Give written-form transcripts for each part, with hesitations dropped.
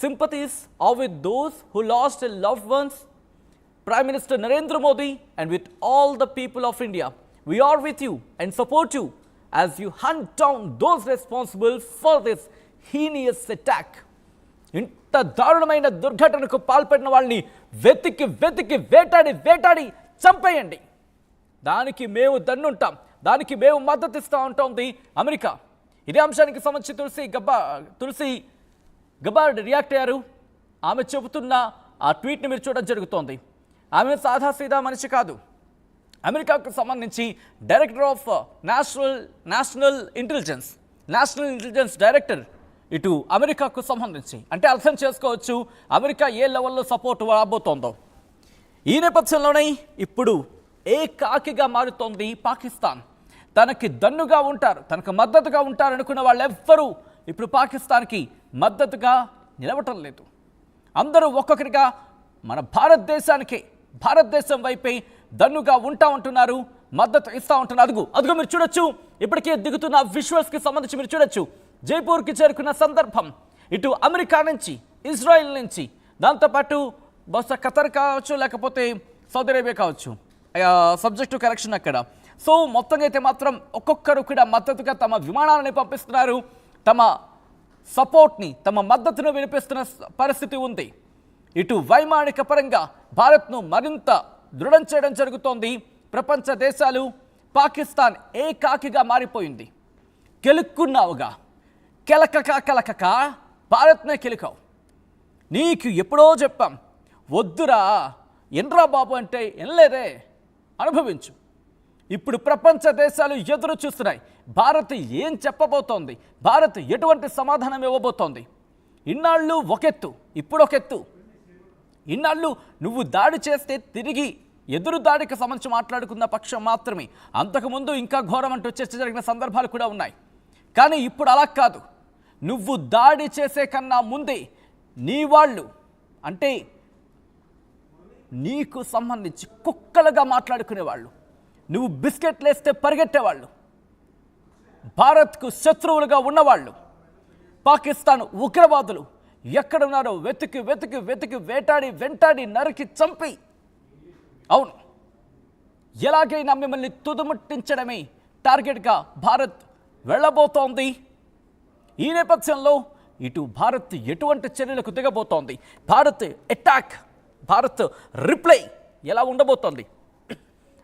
sympathies are with those who lost their loved ones. Prime Minister Narendra Modi and with all the people of India, we are with you and support you as you hunt down those responsible for this heinous attack. ఇంత దారుణమైన దుర్ఘటనకు పాల్పడిన వాళ్ళని వెతికి వెతికి వేటాడి వేటాడి చంపేయండి. దానికి మేము దన్నుంటాం, దానికి మేము మద్దతు ఇస్తూ ఉంటుంది అమెరికా. ఇదే అంశానికి సంబంధించి తులసి గబార్డ్ రియాక్ట్ అయ్యారు. ఆమె చెబుతున్న ఆ ట్వీట్ని మీరు చూడడం జరుగుతోంది. ఆమె సాదాసీదా మనిషి కాదు. అమెరికాకు సంబంధించి director of national intelligence director ఇటు అమెరికాకు సంబంధించి, అంటే అర్థం చేసుకోవచ్చు అమెరికా ఏ లెవెల్లో సపోర్ట్ రాబోతోందో. ఈ నేపథ్యంలోనే ఇప్పుడు ఏకాకిగా మారుతోంది పాకిస్తాన్. తనకి దన్నుగా ఉంటారు, తనకు మద్దతుగా ఉంటారు అనుకున్న వాళ్ళెవ్వరూ ఇప్పుడు పాకిస్తాన్కి మద్దతుగా నిలవటం లేదు. అందరూ ఒక్కొక్కరిగా మన భారతదేశం వైపే దన్నుగా ఉంటా ఉంటున్నారు, మద్దతు ఇస్తూ ఉంటున్నారు. అదుగు మీరు చూడొచ్చు, ఇప్పటికే దిగుతున్న విజువల్స్కి సంబంధించి మీరు చూడొచ్చు. జైపూర్కి చేరుకున్న సందర్భం ఇటు అమెరికా నుంచి, ఇజ్రాయెల్ నుంచి, దాంతోపాటు బహుశా ఖతర్ కావచ్చు, లేకపోతే సౌదీ అరేబియా కావచ్చు, సబ్జెక్టు కరెక్షన్ అక్కడ. సో మొత్తంగా అయితే మాత్రం ఒక్కొక్కరు కూడా మద్దతుగా తమ విమానాలని పంపిస్తున్నారు, తమ సపోర్ట్ని, తమ మద్దతును వినిపిస్తున్న పరిస్థితి ఉంది. ఇటు వైమానిక పరంగా భారత్ను మరింత దృఢం చేయడం జరుగుతోంది. ప్రపంచ దేశాలు పాకిస్తాన్ ఏకాకిగా మారిపోయింది. కెలుక్కున్నావుగా, కెలకక భారత్నే కెలికావు. నీకు ఎప్పుడో చెప్పాం, వద్దురా ఎన్రా బాబు అంటే ఎనలేదే, అనుభవించు. ఇప్పుడు ప్రపంచ దేశాలు ఎదురు చూస్తున్నాయి. భారత్ ఏం చెప్పబోతోంది, భారత్ ఎటువంటి సమాధానం ఇవ్వబోతోంది. ఇన్నాళ్ళు ఒకెత్తు, ఇప్పుడు ఒకెత్తు. ఇన్నాళ్ళు నువ్వు దాడి చేస్తే తిరిగి ఎదురు దాడికి సంబంధించి మాట్లాడుకున్న పక్షం మాత్రమే. అంతకుముందు ఇంకా ఘోరం అంటూ చర్చ జరిగిన సందర్భాలు కూడా ఉన్నాయి. కానీ ఇప్పుడు అలా కాదు. నువ్వు దాడి చేసే కన్నా ముందే నీ వాళ్ళు, అంటే నీకు సంబంధించి కుక్కలుగా మాట్లాడుకునేవాళ్ళు, నువ్వు బిస్కెట్లు వేస్తే పరిగెట్టేవాళ్ళు, భారత్కు శత్రువులుగా ఉన్నవాళ్ళు, పాకిస్తాన్ ఉగ్రవాదులు ఎక్కడున్నారో వెతికి వెతికి వెతికి వెంటాడి నరికి చంపి, అవును ఎలాగైనా మిమ్మల్ని తుదముట్టించడమే టార్గెట్గా భారత్ వెళ్ళబోతోంది. ఈ నేపథ్యంలో ఇటు భారత్ ఎటువంటి చర్యలకు దిగబోతోంది, భారత్ అటాక్, భారత్ రిప్లై ఎలా ఉండబోతోంది,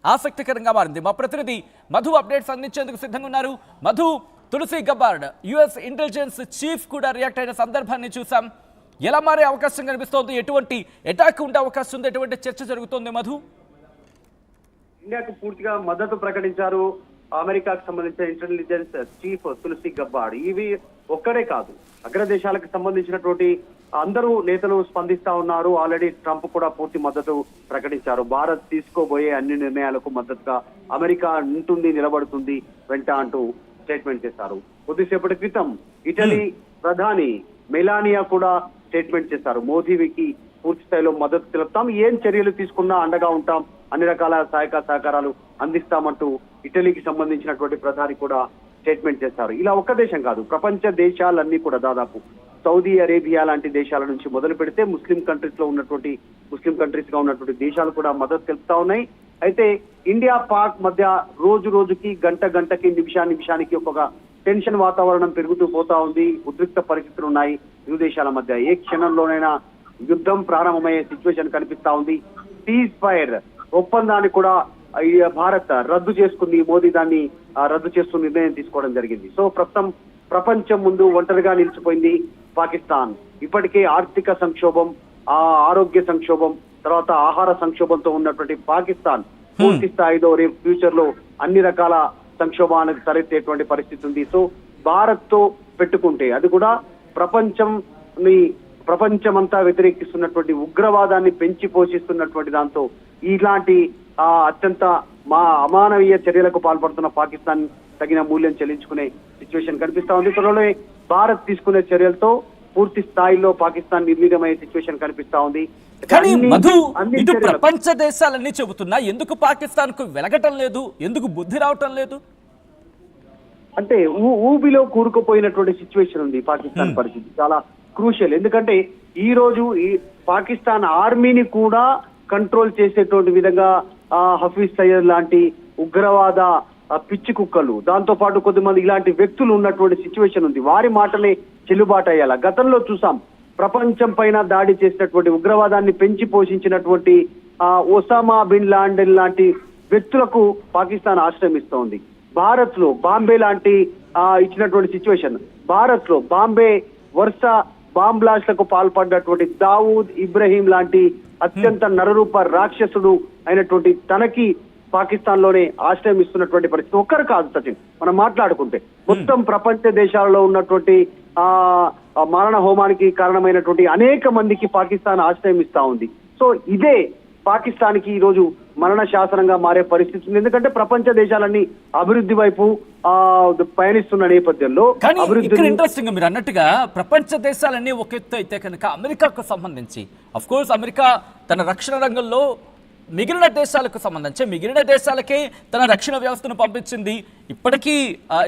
ఆసక్తికరంగా మారింది. మా ప్రతినిధి మధు అప్డేట్స్ అందించేందుకు సిద్ధంగా ఉన్నారు. Madhu, Tulsi Gabbard US intelligence chief కూడా రియాక్ట్ అయిన సందర్భాన్ని చూసాం. ఎలా మారే అవకాశం కనిపిస్తోంది, ఎటువంటి అటాక్ ఉండే అవకాశం ఉంది, ఎటువంటి చర్చ జరుగుతోంది మధు? ఇండియాకు పూర్తిగా మద్దతు ప్రకటించారు అమెరికాకు సంబంధించిన ఇంటెలిజెన్స్ చీఫ్ తులసి గబార్డ్. ఇవి ఒక్కడే కాదు, అగ్రదేశాలకు సంబంధించినటువంటి అందరూ నేతలు స్పందిస్తా ఉన్నారు. ఆల్రెడీ ట్రంప్ కూడా పూర్తి మద్దతు ప్రకటించారు. భారత్ తీసుకోబోయే అన్ని నిర్ణయాలకు మద్దతుగా అమెరికా ఉంటుంది, నిలబడుతుంది వెంట అంటూ స్టేట్మెంట్ చేశారు. కొద్దిసేపటి క్రితం ఇటలీ ప్రధాని మెలానియా కూడా స్టేట్మెంట్ చేశారు. మోదీకి పూర్తి స్థాయిలో మద్దతు తెలుపుతాం, ఏం చర్యలు తీసుకున్నా అండగా ఉంటాం, అన్ని రకాల సహకారాలు అందిస్తామంటూ ఇటలీకి సంబంధించినటువంటి ప్రధాని కూడా స్టేట్మెంట్ చేశారు. ఇలా ఒక్క దేశం కాదు, ప్రపంచ దేశాలన్నీ కూడా దాదాపు సౌదీ అరేబియా లాంటి దేశాల నుంచి మొదలు పెడితే ముస్లిం కంట్రీస్ గా ఉన్నటువంటి దేశాలు కూడా మద్దతు తెలుపుతా ఉన్నాయి. అయితే ఇండియా పాక్ మధ్య రోజు రోజుకి గంటకి నిమిషానికి ఒక్కొక్క టెన్షన్ వాతావరణం పెరుగుతూ పోతా ఉంది. ఉద్రిక్త పరిస్థితులు ఉన్నాయి ఇరు దేశాల మధ్య. ఏ క్షణంలోనైనా యుద్ధం ప్రారంభమయ్యే సిచ్యువేషన్ కనిపిస్తా ఉంది. సీజ్ ఫైర్ ఒప్పందాన్ని కూడా భారత్ రద్దు చేసుకుంది. మోదీ దాన్ని రద్దు చేస్తూ నిర్ణయం తీసుకోవడం జరిగింది. సో ప్రపంచం ముందు ఒంటరిగా నిలిచిపోయింది పాకిస్తాన్. ఇప్పటికే ఆర్థిక సంక్షోభం, ఆరోగ్య సంక్షోభం, తర్వాత ఆహార సంక్షోభంతో ఉన్నటువంటి పాకిస్తాన్ పూర్తి స్థాయిలో రేపు ఫ్యూచర్ లో అన్ని రకాల సంక్షోభానికి తలెత్తేటువంటి పరిస్థితి ఉంది. సో భారత్ తో పెట్టుకుంటే అది కూడా ప్రపంచమంతా వ్యతిరేకిస్తున్నటువంటి ఉగ్రవాదాన్ని పెంచి పోషిస్తున్నటువంటి దాంతో ఇలాంటి అత్యంత అమానవీయ చర్యలకు పాల్పడుతున్న పాకిస్తాన్ తగిన మూల్యం చెల్లించుకునే సిచ్యువేషన్ కనిపిస్తా ఉంది. త్వరలోనే భారత్ తీసుకునే చర్యలతో పూర్తి స్థాయిలో పాకిస్తాన్ నిర్వీర్యమయ్యే సిచ్యువేషన్ కనిపిస్తా ఉంది. కానీ మధు, ఇటు ప్రపంచ దేశాలన్నీ చెబుతున్నా ఎందుకు పాకిస్తాన్ కు వెలగటం లేదు, ఎందుకు బుద్ధి రావటం లేదు? అంటే ఊబిలో కూరుకుపోయినటువంటి సిచ్యువేషన్ ఉంది పాకిస్తాన్ పరిస్థితి. చాలా క్రూషియల్. ఎందుకంటే ఈ రోజు ఈ పాకిస్తాన్ ఆర్మీని కూడా కంట్రోల్ చేసేటువంటి విధంగా హఫీజ్ సయ్యద్ లాంటి ఉగ్రవాద పిచ్చి కుక్కలు, దాంతో పాటు కొద్దిమంది ఇలాంటి వ్యక్తులు ఉన్నటువంటి సిచ్యువేషన్ ఉంది. వారి మాటలే చెల్లుబాటు అయ్యేలా గతంలో చూసాం. ప్రపంచం పైన దాడి చేసినటువంటి ఉగ్రవాదాన్ని పెంచి పోషించినటువంటి ఒసామా బిన్ లాడెన్ లాంటి వ్యక్తులకు పాకిస్తాన్ ఆశ్రయం ఇస్తోంది. భారత్ లో బాంబే లాంటి ఇచ్చినటువంటి సిచ్యువేషన్, భారత్ లో బాంబే వరుస బాంబ్ బ్లాస్ట్లకు పాల్పడినటువంటి దావూద్ ఇబ్రహీం లాంటి అత్యంత నరరూప రాక్షసుడు అయినటువంటి తనకి పాకిస్తాన్ లోనే ఆశ్రయం ఇస్తున్నటువంటి పరిస్థితి. ఒక్కరు కాదు సచిన్, మనం మాట్లాడుకుంటే మొత్తం ప్రపంచ దేశాలలో ఉన్నటువంటి మారణ హోమానికి కారణమైనటువంటి అనేక మందికి పాకిస్తాన్ ఆశ్రయం ఇస్తా ఉంది. సో ఇదే పాకిస్తాన్ కి ఈ రోజు మరణ శాసనంగా మారే పరిస్థితి ఉంది. ఎందుకంటే ప్రపంచ దేశాలన్నీ అభివృద్ధి వైపు పయనిస్తున్న నేపథ్యంలో అభివృద్ధి ఇంట్రెస్టింగ్ మీరు అన్నట్టుగా ప్రపంచ దేశాలన్నీ ఒక ఎత్తు అయితే కనుక అమెరికాకు సంబంధించి అఫ్ కోర్స్ అమెరికా తన రక్షణ రంగంలో మిగిలిన దేశాలకు సంబంధించి మిగిలిన దేశాలకే తన రక్షణ వ్యవస్థను పంపించింది. ఇప్పటికీ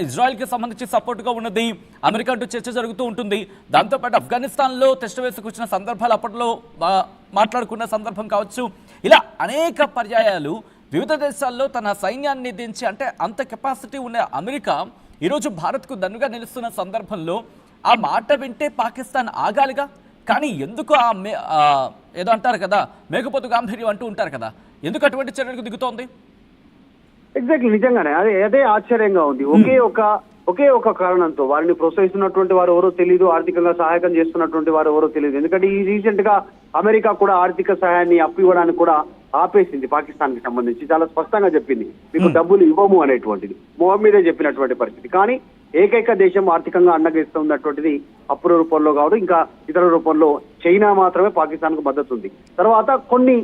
ఇజ్రాయెల్కి సంబంధించి సపోర్ట్గా ఉన్నది అమెరికా అంటూ చర్చ జరుగుతూ ఉంటుంది. దాంతోపాటు ఆఫ్ఘనిస్తాన్లో టెస్ట్ వేసుకు వచ్చిన సందర్భాలు అప్పట్లో మాట్లాడుకున్న సందర్భం కావచ్చు. ఇలా అనేక పర్యాయాలు వివిధ దేశాల్లో తన సైన్యాన్ని దించి, అంటే అంత కెపాసిటీ ఉన్న అమెరికా ఈరోజు భారత్కు దన్నుగా నిలుస్తున్న సందర్భంలో ఆ మాట వింటే పాకిస్తాన్ ఆగాలిగా. కానీ ఎందుకు ఏదో అంటారు కదా, మేకపోతు గాంభీర్యం అంటూ ఉంటారు కదా, ఎందుకు అటువంటి చర్యలకు దిగుతోంది? ఎగ్జాక్ట్లీ, నిజంగానే అదే ఆశ్చర్యంగా ఉంది. ఒకే ఒక కారణంతో వారిని ప్రోత్సహిస్తున్నటువంటి వారు ఎవరో తెలియదు, ఆర్థికంగా సహాయకం చేస్తున్నటువంటి వారు ఎవరో తెలియదు. ఎందుకంటే ఈ రీసెంట్ గా అమెరికా కూడా ఆర్థిక సహాయాన్ని ఇవ్వడానికి కూడా ఆపేసింది. పాకిస్తాన్ కి సంబంధించి చాలా స్పష్టంగా చెప్పింది, మీకు డబ్బులు ఇవ్వము అనేటువంటిది మొహం మీదే చెప్పినటువంటి పరిస్థితి. కానీ ఏకైక దేశం ఆర్థికంగా అన్నగిస్తున్నటువంటిది అప్పుల రూపంలో కాదు, ఇంకా ఇతర రూపంలో చైనా మాత్రమే పాకిస్తాన్ కు మద్దతు ఉంది. తర్వాత కొన్ని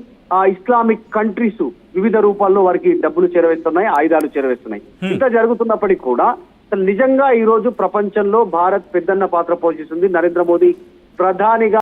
ఇస్లామిక్ కంట్రీస్ వివిధ రూపాల్లో వారికి డబ్బులు చేరవేస్తున్నాయి, ఆయుధాలు చేరవేస్తున్నాయి. ఇంత జరుగుతున్నప్పటికీ కూడా నిజంగా ఈ రోజు ప్రపంచంలో భారత్ పెద్దన్న పాత్ర పోషిస్తుంది. నరేంద్ర మోదీ ప్రధానిగా